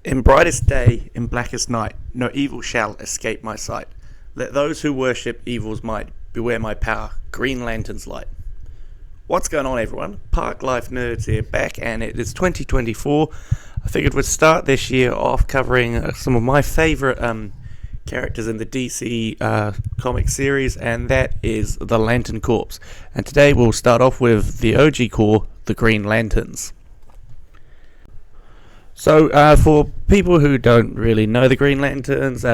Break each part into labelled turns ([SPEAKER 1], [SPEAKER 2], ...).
[SPEAKER 1] In brightest day, in blackest night, no evil shall escape my sight. Let those who worship evil's might beware my power, Green Lantern's light. What's going on, everyone? Park Life Nerds here, back, and it is 2024. I figured we'd start this year off covering some of my favourite characters in the DC comic series, and that is the Lantern Corps. And today we'll start off with the OG Corps, the Green Lanterns. So, for people who don't really know the Green Lanterns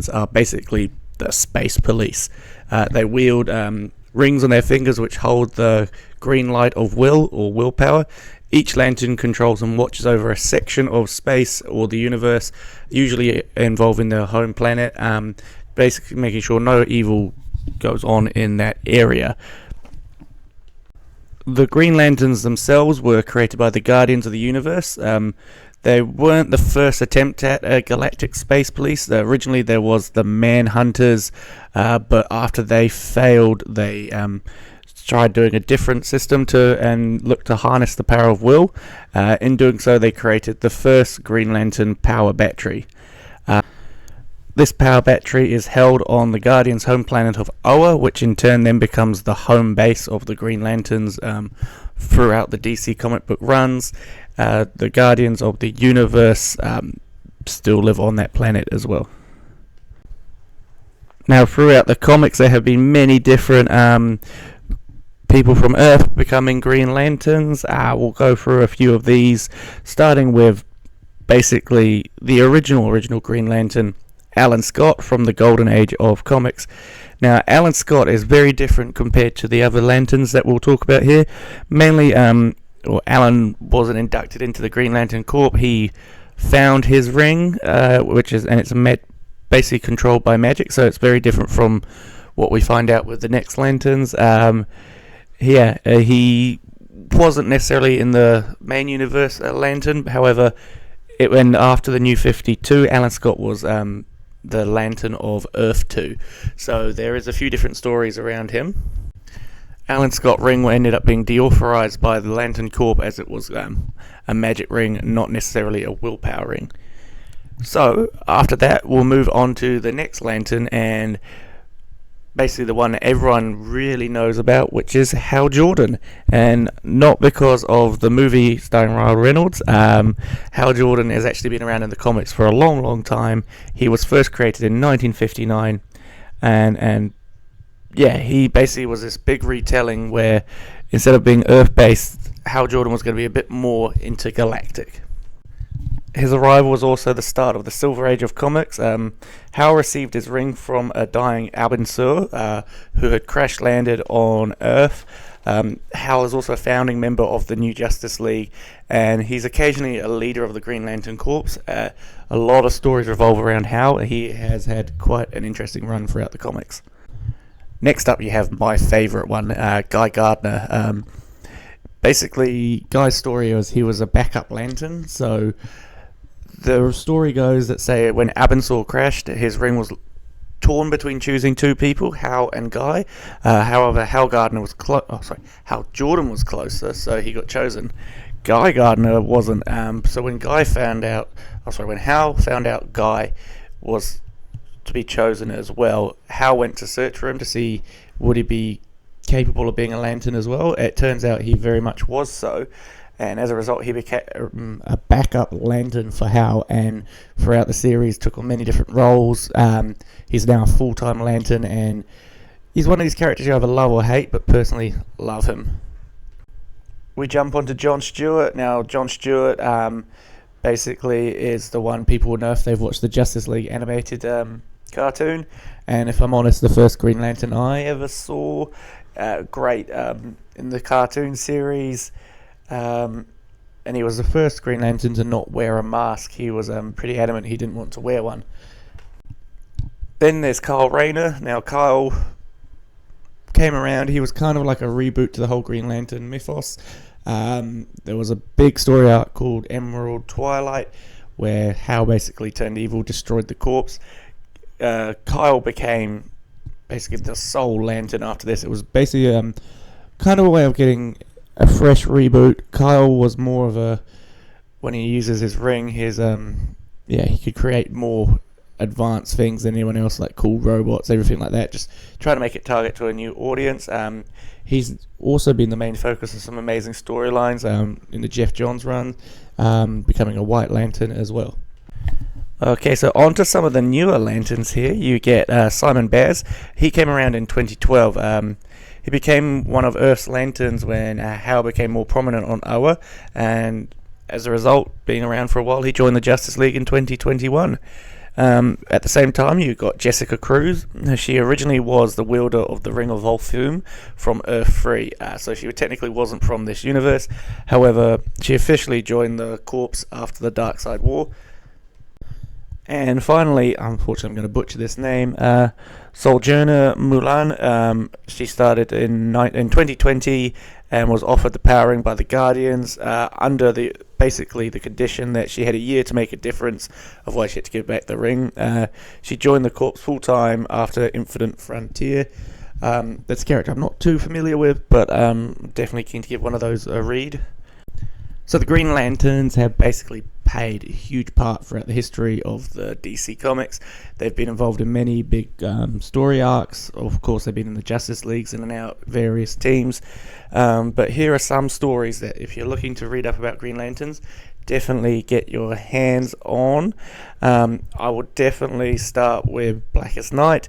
[SPEAKER 1] are basically the space police. They wield rings on their fingers which hold the green light of will or willpower. Each lantern controls and watches over a section of space or the universe, usually involving their home planet, basically making sure no evil goes on in that area. The Green Lanterns themselves were created by the Guardians of the Universe. They weren't the first attempt at a galactic space police. Originally there was the Manhunters, but after they failed, they tried doing a different system and looked to harness the power of will. In doing so, they created the first Green Lantern power battery. This power battery is held on the Guardians' home planet of Oa, which in turn then becomes the home base of the Green Lanterns throughout the DC comic book runs. The Guardians of the Universe still live on that planet as well. Now, throughout the comics, there have been many different people from Earth becoming Green Lanterns. We'll go through a few of these, starting with basically the original Green Lantern, Alan Scott, from the Golden Age of comics. Now, Alan Scott is very different compared to the other Lanterns that we'll talk about here. Mainly, Alan wasn't inducted into the Green Lantern Corps. He found his ring, it's basically controlled by magic, so it's very different from what we find out with the next Lanterns. He wasn't necessarily in the main universe Lantern. However, when after the New 52, Alan Scott was the Lantern of Earth 2. So there is a few different stories around him. Alan Scott ring ended up being deauthorized by the Lantern Corps as it was a magic ring, not necessarily a willpower ring. So after that, we'll move on to the next Lantern, and basically the one that everyone really knows about, which is Hal Jordan. And not because of the movie starring Ryan Reynolds. Hal Jordan has actually been around in the comics for a long time. He was first created in 1959, and he basically was this big retelling where instead of being Earth-based, Hal Jordan was going to be a bit more intergalactic. His arrival was also the start of the Silver Age of comics. Hal received his ring from a dying Albin Sur, who had crash-landed on Earth. Hal is also a founding member of the New Justice League, and he's occasionally a leader of the Green Lantern Corps. A lot of stories revolve around Hal. He has had quite an interesting run throughout the comics. Next up, you have my favourite one, Guy Gardner. Basically, Guy's story was he was a backup Lantern, so the story goes that, say, when Abensor crashed, his ring was torn between choosing two people, Hal and Guy. However, Hal Jordan was closer, so he got chosen. Guy Gardner wasn't. So when Hal found out Guy was to be chosen as well, Hal went to search for him to see would he be capable of being a Lantern as well. It turns out he very much was so. And as a result, he became a backup Lantern for Hal, and throughout the series took on many different roles. He's now a full-time Lantern, and he's one of these characters you either love or hate, but personally love him. We jump onto John Stewart. Now, John Stewart basically is the one people will know if they've watched the Justice League animated cartoon. And if I'm honest, the first Green Lantern I ever saw, great in the cartoon series. And he was the first Green Lantern to not wear a mask. He was pretty adamant he didn't want to wear one. Then there's Kyle Rayner. Now, Kyle came around. He was kind of like a reboot to the whole Green Lantern mythos. There was a big story arc called Emerald Twilight, where Hal basically turned evil, destroyed the corpse. Kyle became basically the sole Lantern after this. It was basically kind of a way of getting a fresh reboot. Kyle was more of a when he uses his ring, he could create more advanced things than anyone else, like cool robots, everything like that, just trying to make it target to a new audience. He's also been the main focus of some amazing storylines in the Geoff Johns run, becoming a White Lantern as well. Okay, so on to some of the newer Lanterns here. You get Simon Baz. He came around in 2012. He became one of Earth's Lanterns when Hal became more prominent on Oa, and as a result, being around for a while, he joined the Justice League in 2021. At the same time, you got Jessica Cruz. She originally was the wielder of the Ring of Volthoom from Earth 3, so she technically wasn't from this universe. However, she officially joined the Corps after the Darkseid War. And finally, unfortunately I'm going to butcher this name, Sojourner Mulan. She started in 2020 and was offered the power ring by the Guardians under basically the condition that she had a year to make a difference, otherwise she had to give back the ring. She joined the Corps full-time after Infinite Frontier. That's a character I'm not too familiar with, but definitely keen to give one of those a read. So the Green Lanterns have basically played a huge part throughout the history of the DC Comics. They've been involved in many big story arcs. Of course, they've been in the Justice Leagues and out various teams. But here are some stories that, if you're looking to read up about Green Lanterns, definitely get your hands on. I would definitely start with Blackest Night.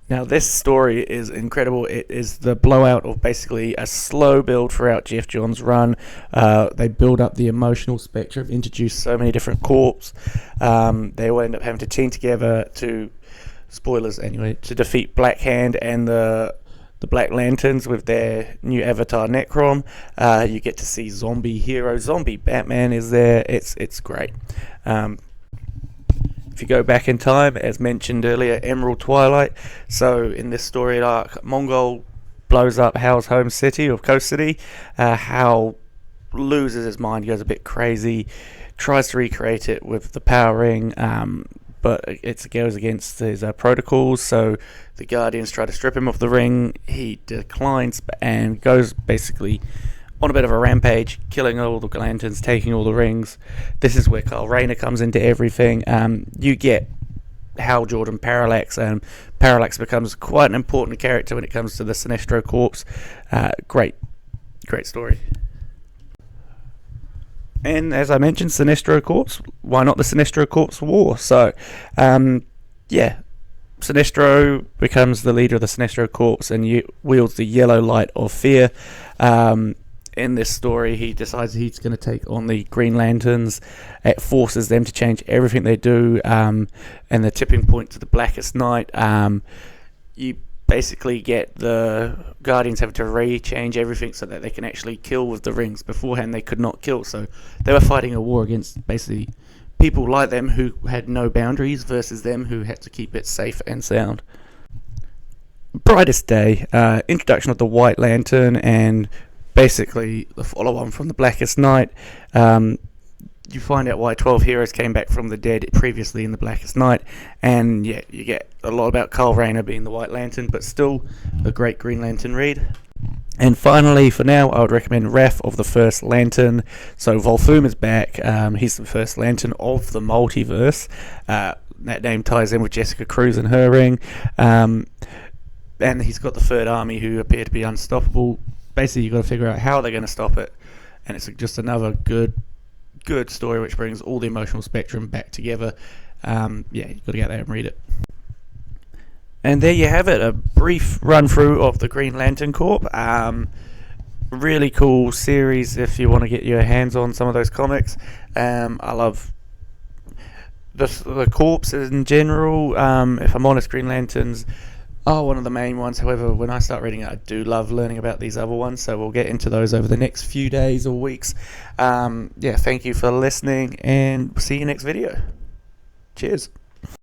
[SPEAKER 1] Now, this story is incredible. It is the blowout of basically a slow build throughout Geoff Johns' run. They build up the emotional spectrum, introduce so many different corps. They will end up having to team together to, spoilers anyway, to defeat Black Hand and the Black Lanterns with their new avatar Necrom. You get to see zombie hero, zombie Batman is there. It's great. If you go back in time, as mentioned earlier, Emerald Twilight. So in this story arc, Mongol blows up Hal's home city of Coast City. Hal loses his mind, goes a bit crazy, tries to recreate it with the power ring, but it goes against his protocols. So the Guardians try to strip him of the ring. He declines and goes basically on a bit of a rampage, killing all the Lanterns, taking all the rings. This is where Kyle Rayner comes into everything. You get Hal Jordan Parallax, and Parallax becomes quite an important character when it comes to the Sinestro Corps. Great story. And as I mentioned, Sinestro Corps, why not the Sinestro Corps War? So, Sinestro becomes the leader of the Sinestro Corps and wields the yellow light of fear. In this story, he decides he's going to take on the Green Lanterns. It forces them to change everything they do, and the tipping point to the Blackest Night. You basically get the Guardians having to re-change everything so that they can actually kill with the rings. Beforehand, they could not kill, so they were fighting a war against basically people like them who had no boundaries versus them who had to keep it safe and sound. Brightest Day, introduction of the White Lantern, and basically the follow-on from the Blackest Night. You find out why 12 heroes came back from the dead previously in the Blackest Night, and you get a lot about Kyle Rayner being the White Lantern, but still a great Green Lantern read. And finally, for now, I would recommend Wrath of the First Lantern. So Volthoom is back. He's the First Lantern of the multiverse. That name ties in with Jessica Cruz and her ring. And he's got the Third Army, who appear to be unstoppable. Basically, you've got to figure out how they're going to stop it, and it's just another good story which brings all the emotional spectrum back together. You've got to get there and read it. And there you have it, a brief run through of the Green Lantern Corps. Really cool series if you want to get your hands on some of those comics. I love the Corps in general. If I'm honest, Green Lanterns are one of the main ones. However, when I start reading it, I do love learning about these other ones, so we'll get into those over the next few days or weeks. Thank you for listening, and see you next video. Cheers.